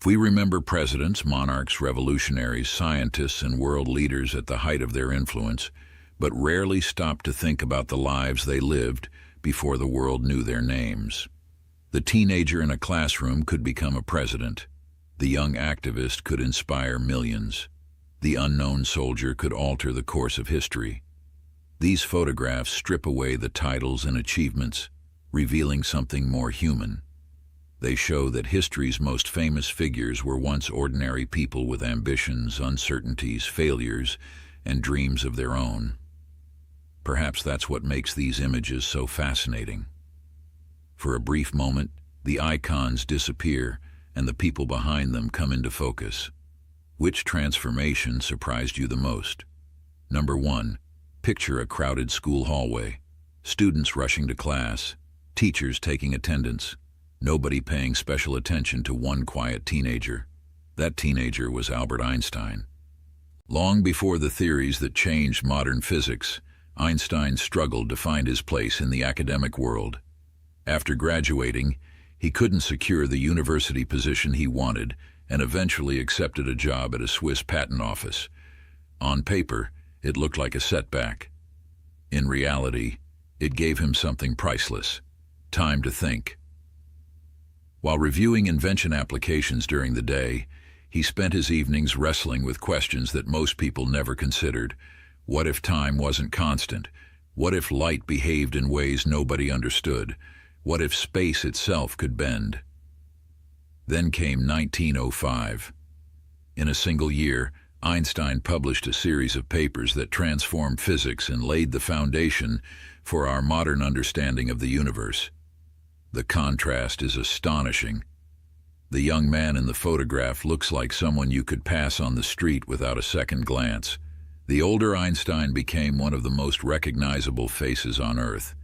We remember presidents, monarchs, revolutionaries, scientists, and world leaders at the height of their influence, but rarely stop to think about the lives they lived before the world knew their names. The teenager in a classroom could become a president. The young activist could inspire millions. The unknown soldier could alter the course of history. These photographs strip away the titles and achievements, revealing something more human. They show that history's most famous figures were once ordinary people with ambitions, uncertainties, failures, and dreams of their own. Perhaps that's what makes these images so fascinating. For a brief moment, the icons disappear and the people behind them come into focus. Which transformation surprised you the most? Number 1. Picture a crowded school hallway. Students rushing to class, teachers taking attendance, nobody paying special attention to one quiet teenager. That teenager was Albert Einstein. Long before the theories that changed modern physics, Einstein struggled to find his place in the academic world. After graduating, he couldn't secure the university position he wanted and eventually accepted a job at a Swiss patent office. On paper, it looked like a setback. In reality, it gave him something priceless: time to think. While reviewing invention applications during the day, he spent his evenings wrestling with questions that most people never considered. What if time wasn't constant? What if light behaved in ways nobody understood? What if space itself could bend? Then came 1905. In a single year, Einstein published a series of papers that transformed physics and laid the foundation for our modern understanding of the universe. The contrast is astonishing. The young man in the photograph looks like someone you could pass on the street without a second glance. The older Einstein became one of the most recognizable faces on Earth.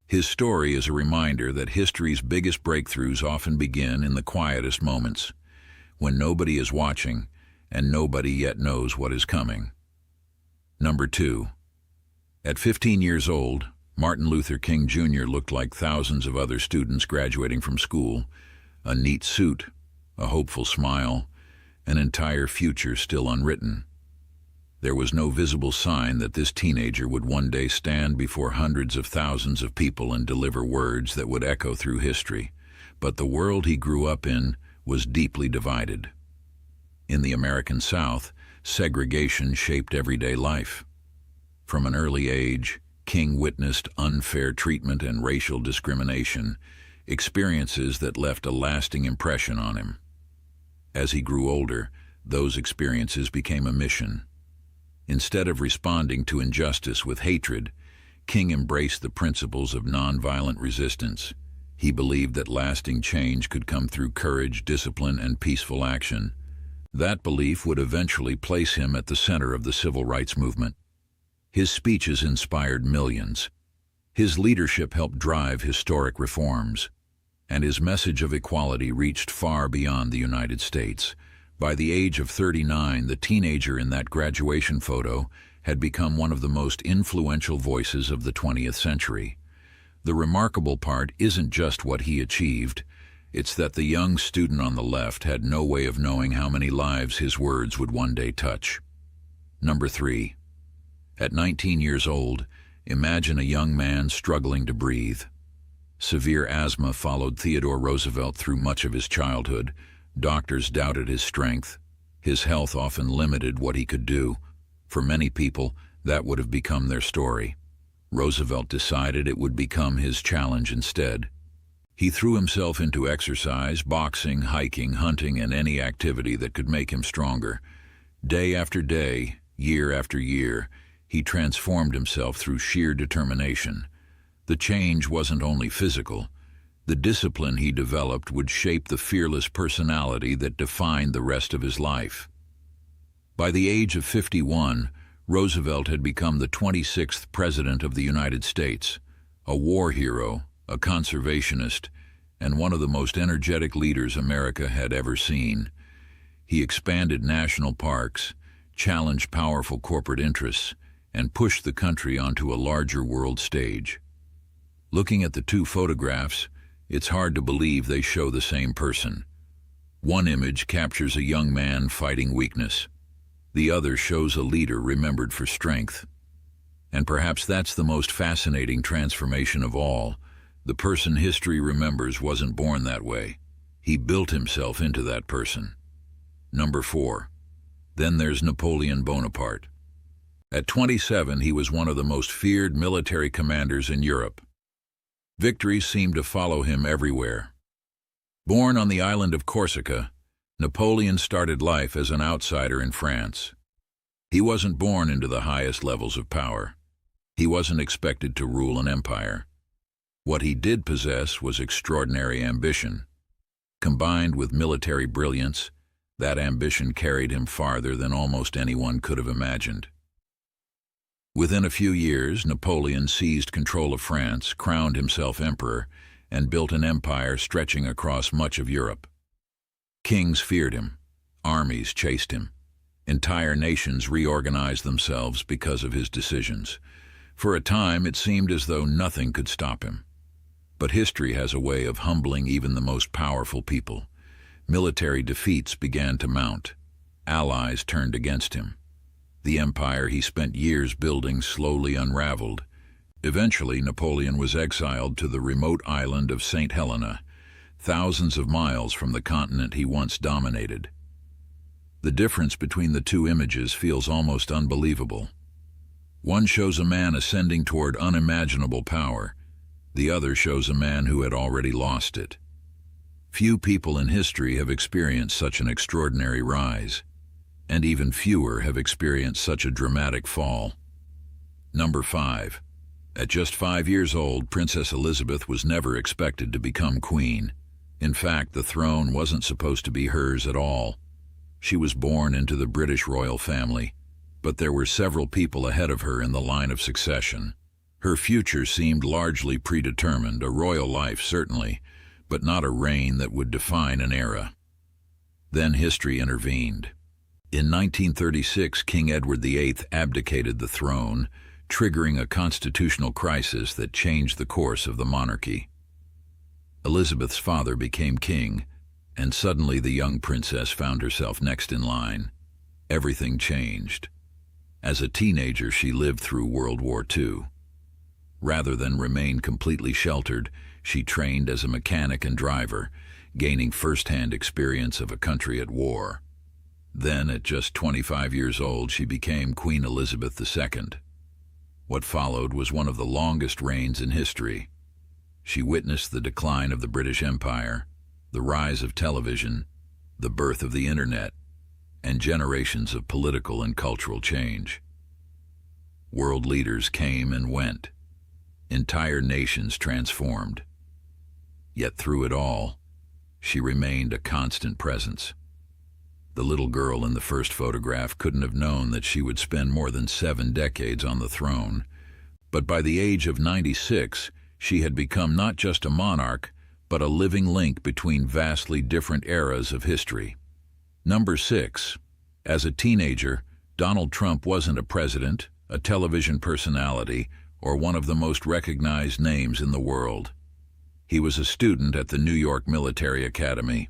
His story is a reminder that history's biggest breakthroughs often begin in the quietest moments, when nobody is watching and nobody yet knows what is coming. Number 2. At 15 years old, Martin Luther King Jr. looked like thousands of other students graduating from school. A neat suit, a hopeful smile, an entire future still unwritten. There was no visible sign that this teenager would one day stand before hundreds of thousands of people and deliver words that would echo through history. But the world he grew up in was deeply divided. In the American South, segregation shaped everyday life. From an early age, King witnessed unfair treatment and racial discrimination, experiences that left a lasting impression on him. As he grew older, those experiences became a mission. Instead of responding to injustice with hatred, King embraced the principles of nonviolent resistance. He believed that lasting change could come through courage, discipline, and peaceful action. That belief would eventually place him at the center of the civil rights movement. His speeches inspired millions. His leadership helped drive historic reforms, and his message of equality reached far beyond the United States. By the age of 39, the teenager in that graduation photo had become one of the most influential voices of the 20th century. The remarkable part isn't just what he achieved, it's that the young student on the left had no way of knowing how many lives his words would one day touch. Number 3. At 19 years old, imagine a young man struggling to breathe. Severe asthma followed Theodore Roosevelt through much of his childhood. Doctors doubted his strength. His health often limited what he could do. For many people, that would have become their story. Roosevelt decided it would become his challenge instead. He threw himself into exercise, boxing, hiking, hunting, and any activity that could make him stronger. Day after day, year after year, he transformed himself through sheer determination. The change wasn't only physical. The discipline he developed would shape the fearless personality that defined the rest of his life. By the age of 51, Roosevelt had become the 26th President of the United States, a war hero, a conservationist, and one of the most energetic leaders America had ever seen. He expanded national parks, challenged powerful corporate interests, and pushed the country onto a larger world stage. Looking at the two photographs, it's hard to believe they show the same person. One image captures a young man fighting weakness. The other shows a leader remembered for strength. And perhaps that's the most fascinating transformation of all. The person history remembers wasn't born that way. He built himself into that person. Number 4. Then there's Napoleon Bonaparte. At 27, he was one of the most feared military commanders in Europe. Victories seemed to follow him everywhere. Born on the island of Corsica, Napoleon started life as an outsider in France. He wasn't born into the highest levels of power. He wasn't expected to rule an empire. What he did possess was extraordinary ambition. Combined with military brilliance, that ambition carried him farther than almost anyone could have imagined. Within a few years, Napoleon seized control of France, crowned himself emperor, and built an empire stretching across much of Europe. Kings feared him. Armies chased him. Entire nations reorganized themselves because of his decisions. For a time, it seemed as though nothing could stop him. But history has a way of humbling even the most powerful people. Military defeats began to mount. Allies turned against him. The empire he spent years building slowly unraveled. Eventually, Napoleon was exiled to the remote island of St. Helena, thousands of miles from the continent he once dominated. The difference between the two images feels almost unbelievable. One shows a man ascending toward unimaginable power. The other shows a man who had already lost it. Few people in history have experienced such an extraordinary rise, and even fewer have experienced such a dramatic fall. Number 5. At just 5 years old, Princess Elizabeth was never expected to become queen. In fact, the throne wasn't supposed to be hers at all. She was born into the British royal family, but there were several people ahead of her in the line of succession. Her future seemed largely predetermined, a royal life certainly, but not a reign that would define an era. Then history intervened. In 1936, King Edward VIII abdicated the throne, triggering a constitutional crisis that changed the course of the monarchy. Elizabeth's father became king, and suddenly the young princess found herself next in line. Everything changed. As a teenager, she lived through World War II. Rather than remain completely sheltered, she trained as a mechanic and driver, gaining first-hand experience of a country at war. Then, at just 25 years old, she became Queen Elizabeth II. What followed was one of the longest reigns in history. She witnessed the decline of the British Empire, the rise of television, the birth of the internet, and generations of political and cultural change. World leaders came and went. Entire nations transformed. Yet through it all, she remained a constant presence. The little girl in the first photograph couldn't have known that she would spend more than 7 decades on the throne. But by the age of 96, she had become not just a monarch, but a living link between vastly different eras of history. Number 6. As a teenager, Donald Trump wasn't a president, a television personality, or one of the most recognized names in the world. He was a student at the New York Military Academy.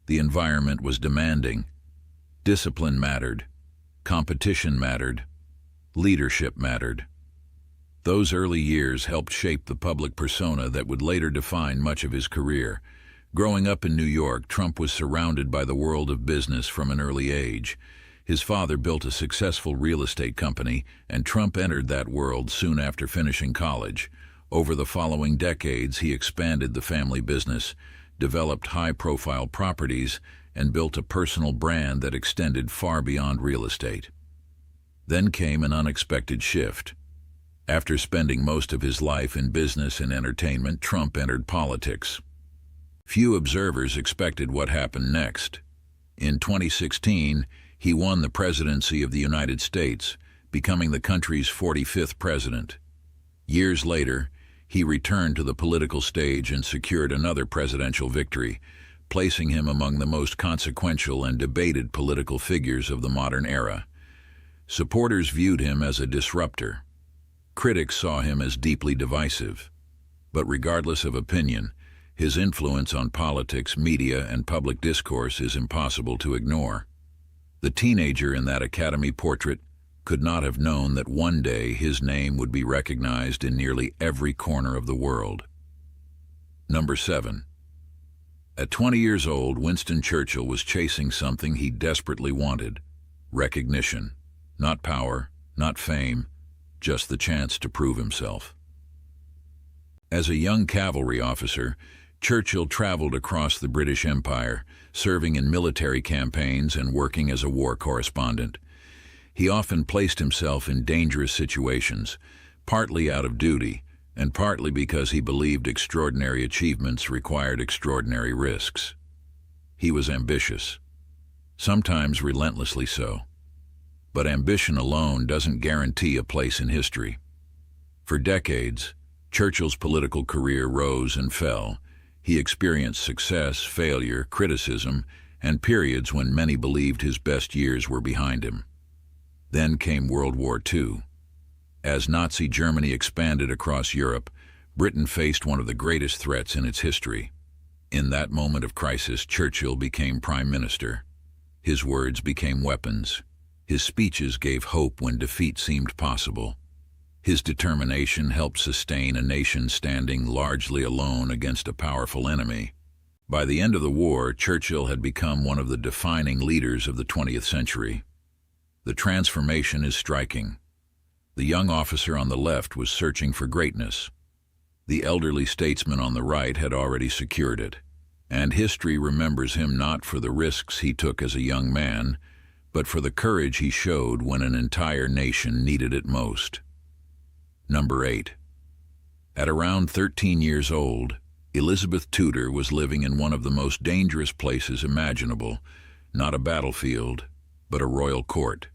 The environment was demanding. Discipline mattered. Competition mattered. Leadership mattered. Those early years helped shape the public persona that would later define much of his career. Growing up in New York, Trump was surrounded by the world of business from an early age. His father built a successful real estate company, and Trump entered that world soon after finishing college. Over the following decades, he expanded the family business, developed high-profile properties, and built a personal brand that extended far beyond real estate. Then came an unexpected shift. After spending most of his life in business and entertainment, Trump entered politics. Few observers expected what happened next. In 2016, he won the presidency of the United States, becoming the country's 45th president. Years later, he returned to the political stage and secured another presidential victory, placing him among the most consequential and debated political figures of the modern era. Supporters viewed him as a disruptor. Critics saw him as deeply divisive. But regardless of opinion, His influence on politics, media, and public discourse is impossible to ignore. The teenager in that Academy portrait could not have known that one day his name would be recognized in nearly every corner of the world. Number 7. At 20 years old, Winston Churchill was chasing something he desperately wanted: recognition. Not power, not fame, just the chance to prove himself. As a young cavalry officer, Churchill traveled across the British Empire, serving in military campaigns and working as a war correspondent. He often placed himself in dangerous situations, partly out of duty, and partly because he believed extraordinary achievements required extraordinary risks. He was ambitious, sometimes relentlessly so. But ambition alone doesn't guarantee a place in history. For decades, Churchill's political career rose and fell. He experienced success, failure, criticism, and periods when many believed his best years were behind him. Then came World War II. As Nazi Germany expanded across Europe, Britain faced one of the greatest threats in its history. In that moment of crisis, Churchill became Prime Minister. His words became weapons. His speeches gave hope when defeat seemed possible. His determination helped sustain a nation standing largely alone against a powerful enemy. By the end of the war, Churchill had become one of the defining leaders of the 20th century. The transformation is striking. The young officer on the left was searching for greatness. The elderly statesman on the right had already secured it, and history remembers him not for the risks he took as a young man, but for the courage he showed when an entire nation needed it most. Number 8. At around 13 years old, Elizabeth Tudor was living in one of the most dangerous places imaginable, not a battlefield, but a royal court.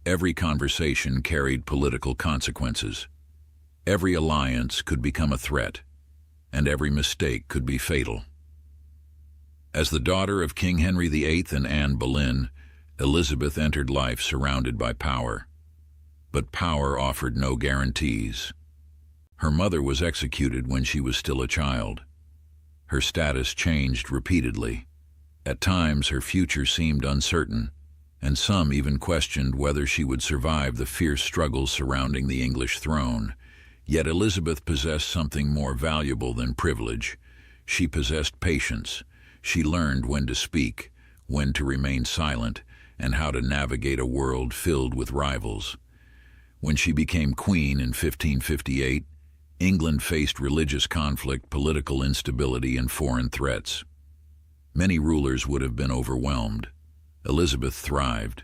Every conversation carried political consequences. Every alliance could become a threat, and every mistake could be fatal. As the daughter of King Henry VIII and Anne Boleyn, Elizabeth entered life surrounded by power. But power offered no guarantees. Her mother was executed when she was still a child. Her status changed repeatedly. At times, her future seemed uncertain, and some even questioned whether she would survive the fierce struggles surrounding the English throne. Yet Elizabeth possessed something more valuable than privilege. She possessed patience. She learned when to speak, when to remain silent, and how to navigate a world filled with rivals. When she became queen in 1558, England faced religious conflict, political instability, and foreign threats. Many rulers would have been overwhelmed. Elizabeth thrived.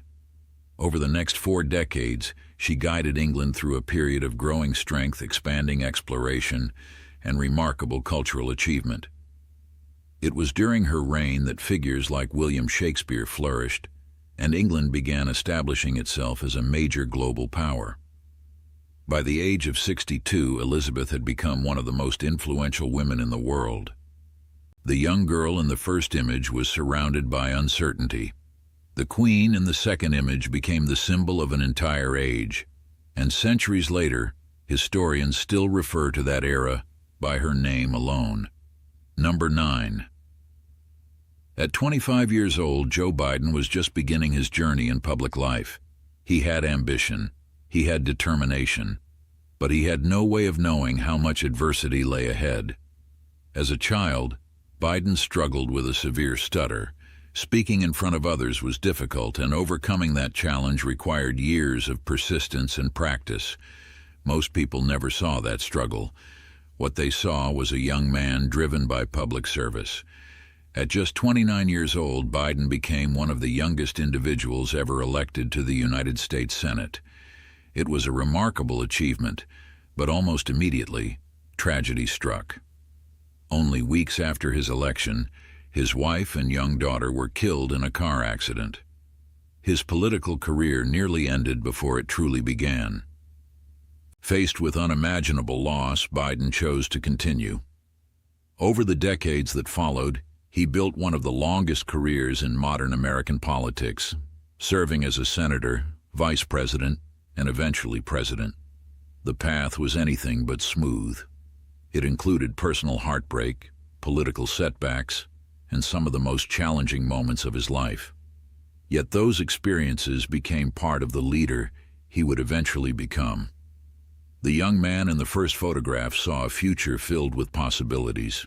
Over the next 4 decades, she guided England through a period of growing strength, expanding exploration, and remarkable cultural achievement. It was during her reign that figures like William Shakespeare flourished, and England began establishing itself as a major global power. By the age of 62, Elizabeth had become one of the most influential women in the world. The young girl in the first image was surrounded by uncertainty. The queen in the second image became the symbol of an entire age, and centuries later, historians still refer to that era by her name alone. Number 9. At 25 years old, Joe Biden was just beginning his journey in public life. He had ambition, he had determination, but he had no way of knowing how much adversity lay ahead. As a child, Biden struggled with a severe stutter. Speaking in front of others was difficult, and overcoming that challenge required years of persistence and practice. Most people never saw that struggle. What they saw was a young man driven by public service. At just 29 years old, Biden became one of the youngest individuals ever elected to the United States Senate. It was a remarkable achievement, but almost immediately, tragedy struck. Only weeks after his election, his wife and young daughter were killed in a car accident. His political career nearly ended before it truly began. Faced with unimaginable loss, Biden chose to continue. Over the decades that followed, he built one of the longest careers in modern American politics, serving as a senator, vice president, and eventually president. The path was anything but smooth. It included personal heartbreak, political setbacks, and some of the most challenging moments of his life. Yet those experiences became part of the leader he would eventually become. The young man in the first photograph saw a future filled with possibilities.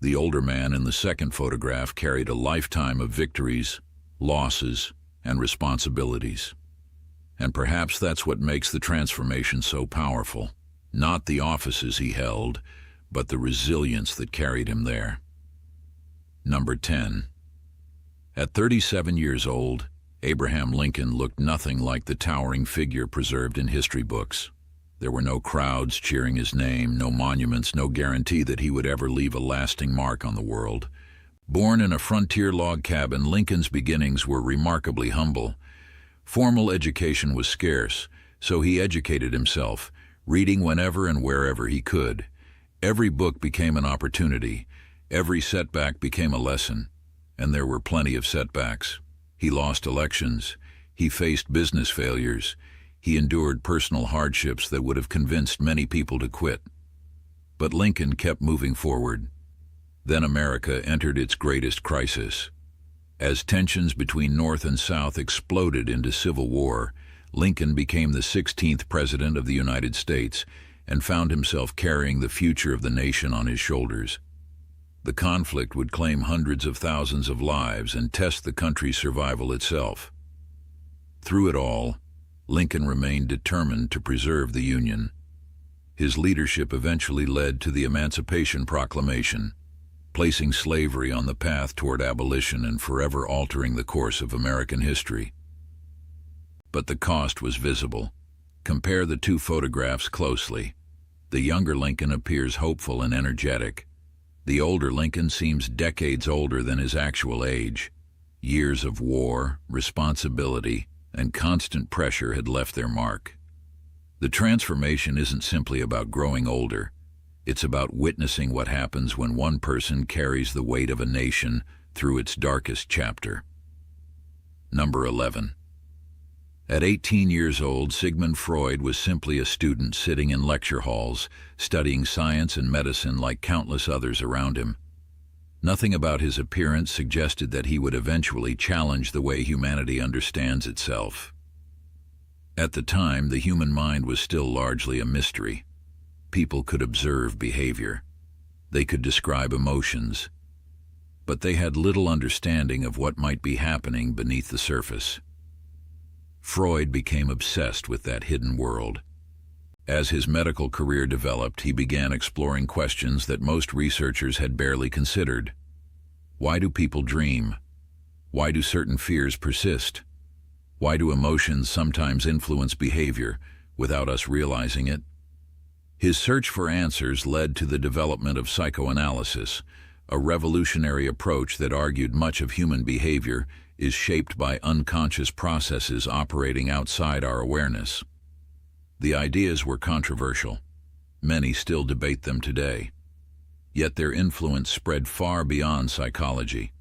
The older man in the second photograph carried a lifetime of victories, losses, and responsibilities. And perhaps that's what makes the transformation so powerful. Not the offices he held, but the resilience that carried him there. Number 10. At 37 years old, Abraham Lincoln looked nothing like the towering figure preserved in history books. There were no crowds cheering his name, no monuments, no guarantee that he would ever leave a lasting mark on the world. Born in a frontier log cabin, Lincoln's beginnings were remarkably humble. Formal education was scarce, so he educated himself, reading whenever and wherever he could. Every book became an opportunity. Every setback became a lesson. And there were plenty of setbacks. He lost elections. He faced business failures. He endured personal hardships that would have convinced many people to quit. But Lincoln kept moving forward. Then America entered its greatest crisis. As tensions between North and South exploded into civil war, Lincoln became the 16th President of the United States and found himself carrying the future of the nation on his shoulders. The conflict would claim hundreds of thousands of lives and test the country's survival itself. Through it all, Lincoln remained determined to preserve the Union. His leadership eventually led to the Emancipation Proclamation, placing slavery on the path toward abolition and forever altering the course of American history. But the cost was visible. Compare the two photographs closely. The younger Lincoln appears hopeful and energetic. The older Lincoln seems decades older than his actual age. Years of war, responsibility, and constant pressure had left their mark. The transformation isn't simply about growing older. It's about witnessing what happens when one person carries the weight of a nation through its darkest chapter. Number 11. At 18 years old, Sigmund Freud was simply a student sitting in lecture halls, studying science and medicine like countless others around him. Nothing about his appearance suggested that he would eventually challenge the way humanity understands itself. At the time, the human mind was still largely a mystery. People could observe behavior. They could describe emotions. But they had little understanding of what might be happening beneath the surface. Freud became obsessed with that hidden world. As his medical career developed, he began exploring questions that most researchers had barely considered. Why do people dream? Why do certain fears persist? Why do emotions sometimes influence behavior without us realizing it? His search for answers led to the development of psychoanalysis, a revolutionary approach that argued much of human behavior is shaped by unconscious processes operating outside our awareness. The ideas were controversial. Many still debate them today. Yet their influence spread far beyond psychology.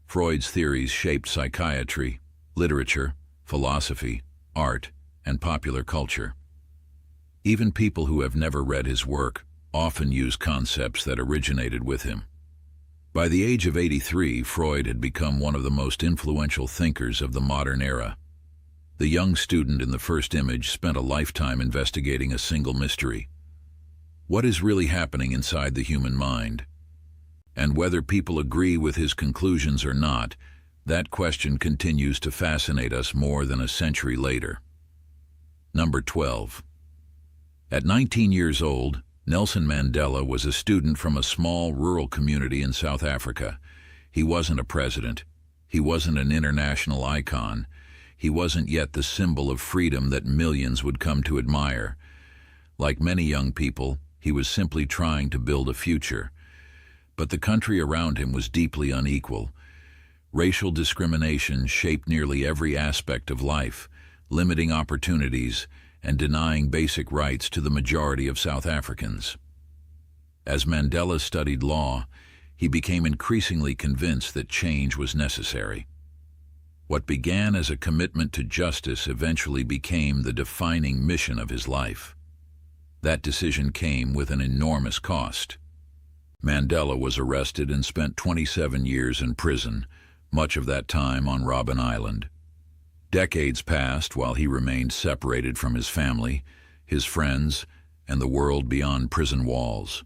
Freud's theories shaped psychiatry, literature, philosophy, art, and popular culture. Even people who have never read his work often use concepts that originated with him. By the age of 83, Freud had become one of the most influential thinkers of the modern era. The young student in the first image spent a lifetime investigating a single mystery. What is really happening inside the human mind? And whether people agree with his conclusions or not, that question continues to fascinate us more than a century later. Number 12. At 19 years old, Nelson Mandela was a student from a small rural community in South Africa. He wasn't a president. He wasn't an international icon. He wasn't yet the symbol of freedom that millions would come to admire. Like many young people, he was simply trying to build a future. But the country around him was deeply unequal. Racial discrimination shaped nearly every aspect of life, limiting opportunities and denying basic rights to the majority of South Africans. As Mandela studied law, he became increasingly convinced that change was necessary. What began as a commitment to justice eventually became the defining mission of his life. That decision came with an enormous cost. Mandela was arrested and spent 27 years in prison, much of that time on Robben Island. Decades passed while he remained separated from his family, his friends, and the world beyond prison walls.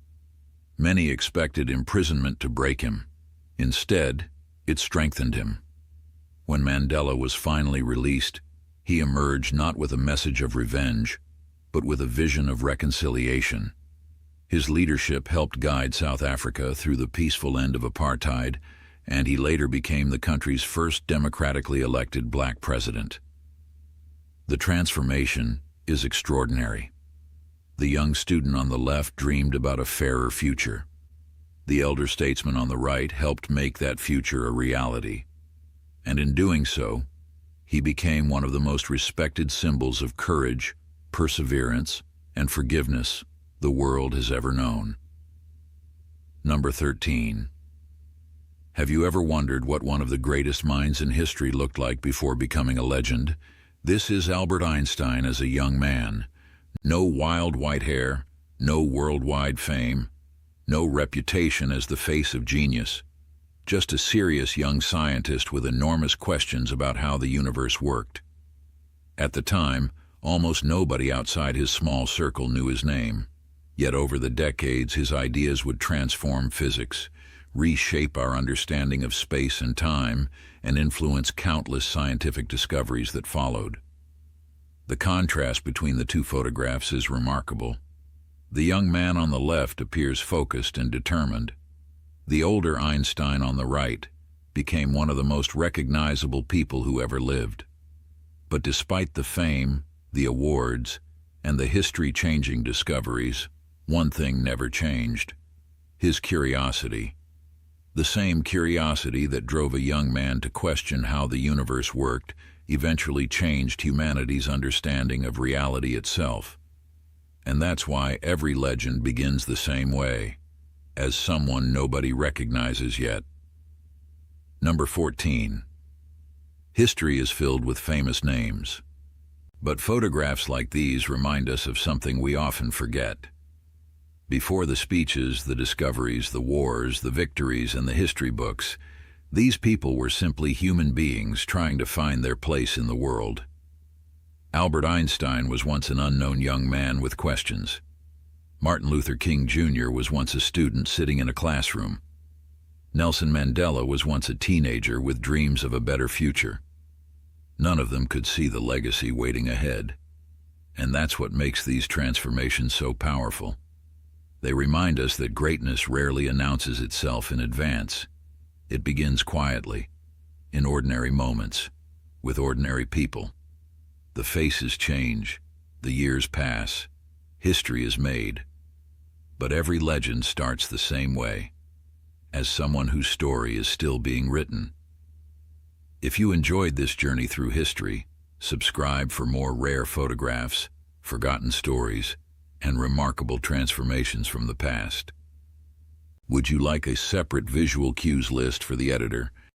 Many expected imprisonment to break him. Instead, it strengthened him. When Mandela was finally released, he emerged not with a message of revenge, but with a vision of reconciliation. His leadership helped guide South Africa through the peaceful end of apartheid, and he later became the country's first democratically elected black president. The transformation is extraordinary. The young student on the left dreamed about a fairer future. The elder statesman on the right helped make that future a reality. And in doing so, he became one of the most respected symbols of courage, perseverance, and forgiveness the world has ever known. Number 13. Have you ever wondered what one of the greatest minds in history looked like before becoming a legend? This is Albert Einstein as a young man. No wild white hair, no worldwide fame, no reputation as the face of genius. Just a serious young scientist with enormous questions about how the universe worked. At the time, almost nobody outside his small circle knew his name. Yet over the decades, his ideas would transform physics, reshape our understanding of space and time, and influence countless scientific discoveries that followed. The contrast between the two photographs is remarkable. The young man on the left appears focused and determined. The older Einstein on the right became one of the most recognizable people who ever lived. But despite the fame, the awards, and the history-changing discoveries, one thing never changed: his curiosity. The same curiosity that drove a young man to question how the universe worked eventually changed humanity's understanding of reality itself. And that's why every legend begins the same way, as someone nobody recognizes yet. Number 14. History is filled with famous names. But photographs like these remind us of something we often forget. Before the speeches, the discoveries, the wars, the victories, and the history books, these people were simply human beings trying to find their place in the world. Albert Einstein was once an unknown young man with questions. Martin Luther King Jr. was once a student sitting in a classroom. Nelson Mandela was once a teenager with dreams of a better future. None of them could see the legacy waiting ahead. And that's what makes these transformations so powerful. They remind us that greatness rarely announces itself in advance. It begins quietly, in ordinary moments, with ordinary people. The faces change, the years pass, history is made. But every legend starts the same way, as someone whose story is still being written. If you enjoyed this journey through history, subscribe for more rare photographs, forgotten stories, and remarkable transformations from the past. Would you like a separate visual cues list for the editor,